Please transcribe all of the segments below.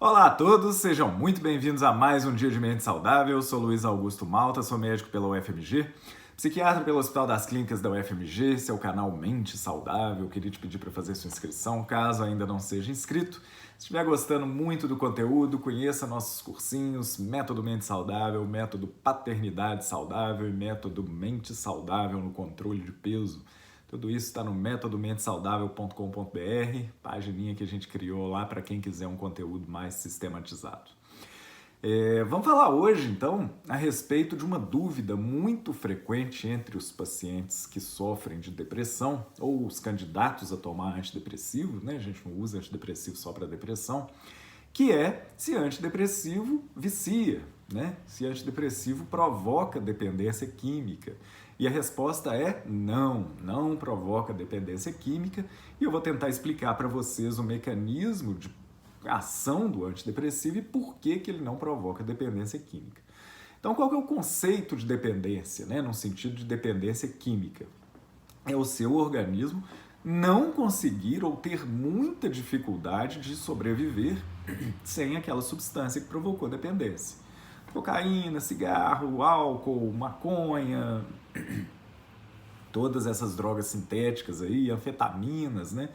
Olá a todos, sejam muito bem-vindos a mais um Dia de Mente Saudável. Eu sou Luiz Augusto Malta, sou médico pela UFMG, psiquiatra pelo Hospital das Clínicas da UFMG, esse é o canal Mente Saudável. Eu queria te pedir para fazer sua inscrição, caso ainda não seja inscrito. Se estiver gostando muito do conteúdo, conheça nossos cursinhos, Método Mente Saudável, Método Paternidade Saudável e Método Mente Saudável no controle de peso. Tudo isso está no métodomentesaudável.com.br, pagininha que a gente criou lá para quem quiser um conteúdo mais sistematizado. Vamos falar hoje, então, a respeito de uma dúvida muito frequente entre os pacientes que sofrem de depressão ou os candidatos a tomar antidepressivo, né? A gente não usa antidepressivo só para depressão, que é se antidepressivo vicia, né? Se antidepressivo provoca dependência química. E a resposta é não, não provoca dependência química. E eu vou tentar explicar para vocês o mecanismo de ação do antidepressivo e por que ele não provoca dependência química. Então, qual que é o conceito de dependência, né? No sentido de dependência química? É o seu organismo não conseguir ou ter muita dificuldade de sobreviver sem aquela substância que provocou dependência. Cocaína, cigarro, álcool, maconha, todas essas drogas sintéticas aí, anfetaminas, né?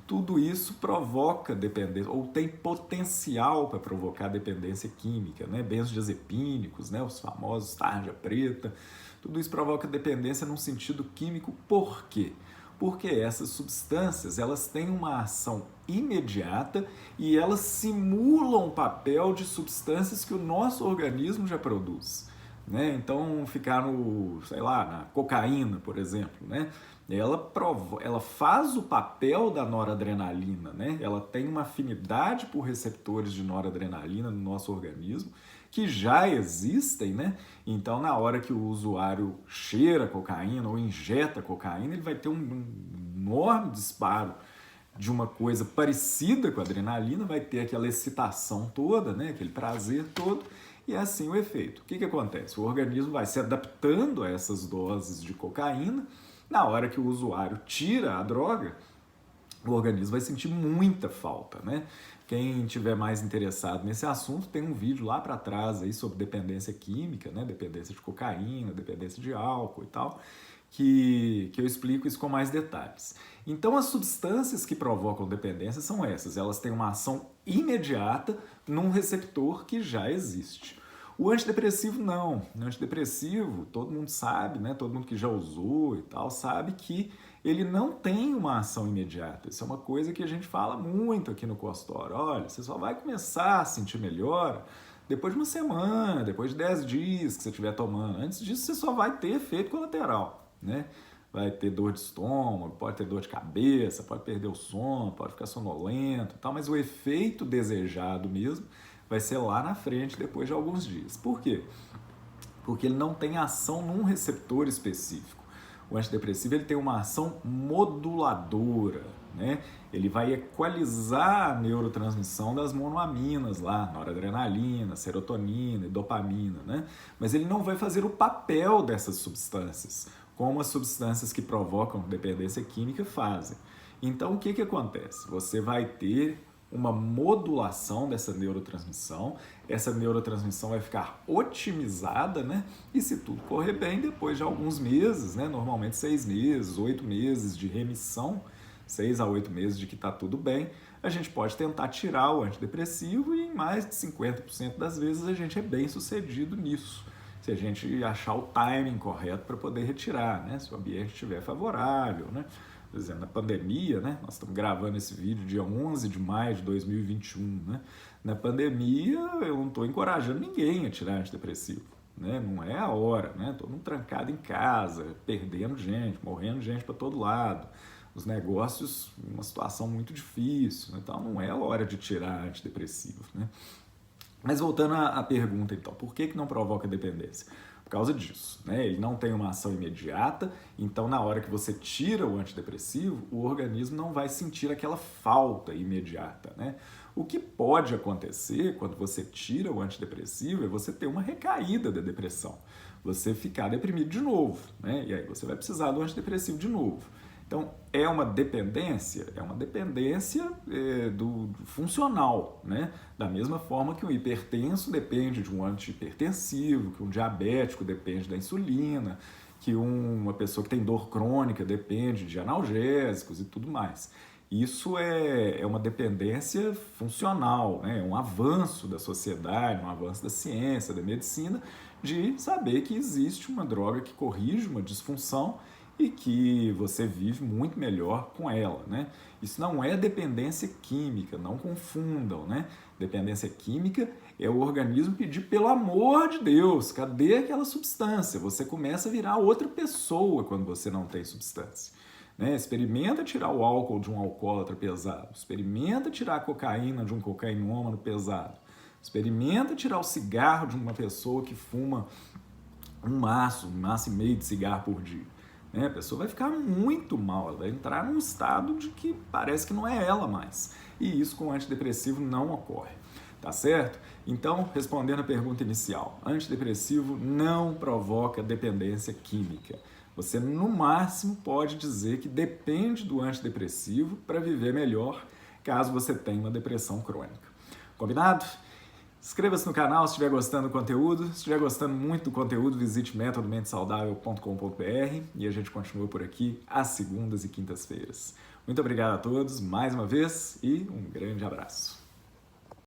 Tudo isso provoca dependência, ou tem potencial para provocar dependência química, né? Benzodiazepínicos, né? Os famosos tarja preta, tudo isso provoca dependência num sentido químico. Por quê? Porque essas substâncias, elas têm uma ação imediata e elas simulam o papel de substâncias que o nosso organismo já produz, né? Então, ficar na cocaína, por exemplo, né? Ela faz o papel da noradrenalina, né? Ela tem uma afinidade por receptores de noradrenalina no nosso organismo que já existem, né? Então, na hora que o usuário cheira cocaína ou injeta cocaína, ele vai ter um enorme disparo de uma coisa parecida com a adrenalina, vai ter aquela excitação toda, né? Aquele prazer todo, e é assim o efeito. O que acontece? O organismo vai se adaptando a essas doses de cocaína. Na hora que o usuário tira a droga, o organismo vai sentir muita falta, né? Quem tiver mais interessado nesse assunto, tem um vídeo lá para trás aí sobre dependência química, né? Dependência de cocaína, dependência de álcool e tal, que eu explico isso com mais detalhes. Então, as substâncias que provocam dependência são essas. Elas têm uma ação imediata num receptor que já existe. O antidepressivo não. O antidepressivo, todo mundo sabe, né? Todo mundo que já usou e tal, sabe que ele não tem uma ação imediata. Isso é uma coisa que a gente fala muito aqui no consultório. Olha, você só vai começar a sentir melhor depois de uma semana, depois de 10 dias que você estiver tomando. Antes disso, você só vai ter efeito colateral, né? Vai ter dor de estômago, pode ter dor de cabeça, pode perder o sono, pode ficar sonolento e tal, mas o efeito desejado mesmo vai ser lá na frente, depois de alguns dias. Por quê? Porque ele não tem ação num receptor específico. O antidepressivo ele tem uma ação moduladora, né? Ele vai equalizar a neurotransmissão das monoaminas lá, noradrenalina, serotonina e dopamina, né? Mas ele não vai fazer o papel dessas substâncias, como as substâncias que provocam dependência química fazem. Então, o que acontece? Você vai ter uma modulação dessa neurotransmissão, essa neurotransmissão vai ficar otimizada, né? E se tudo correr bem, depois de alguns meses, né? Normalmente 6 meses, 8 meses de remissão, 6 a 8 meses de que está tudo bem, a gente pode tentar tirar o antidepressivo e em mais de 50% das vezes a gente é bem sucedido nisso, se a gente achar o timing correto para poder retirar, né? Se o ambiente estiver favorável, né? Por exemplo, na pandemia, né? Nós estamos gravando esse vídeo dia 11 de maio de 2021, né? Na pandemia, eu não estou encorajando ninguém a tirar antidepressivo, né? Não é a hora, né? Todo mundo trancado em casa, perdendo gente, morrendo gente para todo lado. Os negócios, uma situação muito difícil, então não é a hora de tirar antidepressivo, né? Mas voltando à pergunta, então, por que não provoca dependência? Por causa disso, né? Ele não tem uma ação imediata, então na hora que você tira o antidepressivo, o organismo não vai sentir aquela falta imediata, né? O que pode acontecer quando você tira o antidepressivo é você ter uma recaída da depressão, você ficar deprimido de novo, né? E aí você vai precisar do antidepressivo de novo. Então, é uma dependência do funcional, né? Da mesma forma que um hipertenso depende de um antihipertensivo, que um diabético depende da insulina, que uma pessoa que tem dor crônica depende de analgésicos e tudo mais. Isso é uma dependência funcional, né? É um avanço da sociedade, um avanço da ciência, da medicina, de saber que existe uma droga que corrige uma disfunção e que você vive muito melhor com ela, né? Isso não é dependência química, não confundam, né? Dependência química é o organismo pedir, pelo amor de Deus, cadê aquela substância? Você começa a virar outra pessoa quando você não tem substância. Né? Experimenta tirar o álcool de um alcoólatra pesado, experimenta tirar a cocaína de um cocainômano pesado, experimenta tirar o cigarro de uma pessoa que fuma um maço e meio de cigarro por dia. Né? A pessoa vai ficar muito mal, ela vai entrar num estado de que parece que não é ela mais. E isso com o antidepressivo não ocorre. Tá certo? Então, respondendo a pergunta inicial, antidepressivo não provoca dependência química. Você, no máximo, pode dizer que depende do antidepressivo para viver melhor, caso você tenha uma depressão crônica. Combinado? Inscreva-se no canal se estiver gostando do conteúdo. Se estiver gostando muito do conteúdo, visite metodomentesaudável.com.br e a gente continua por aqui às segundas e quintas-feiras. Muito obrigado a todos mais uma vez e um grande abraço.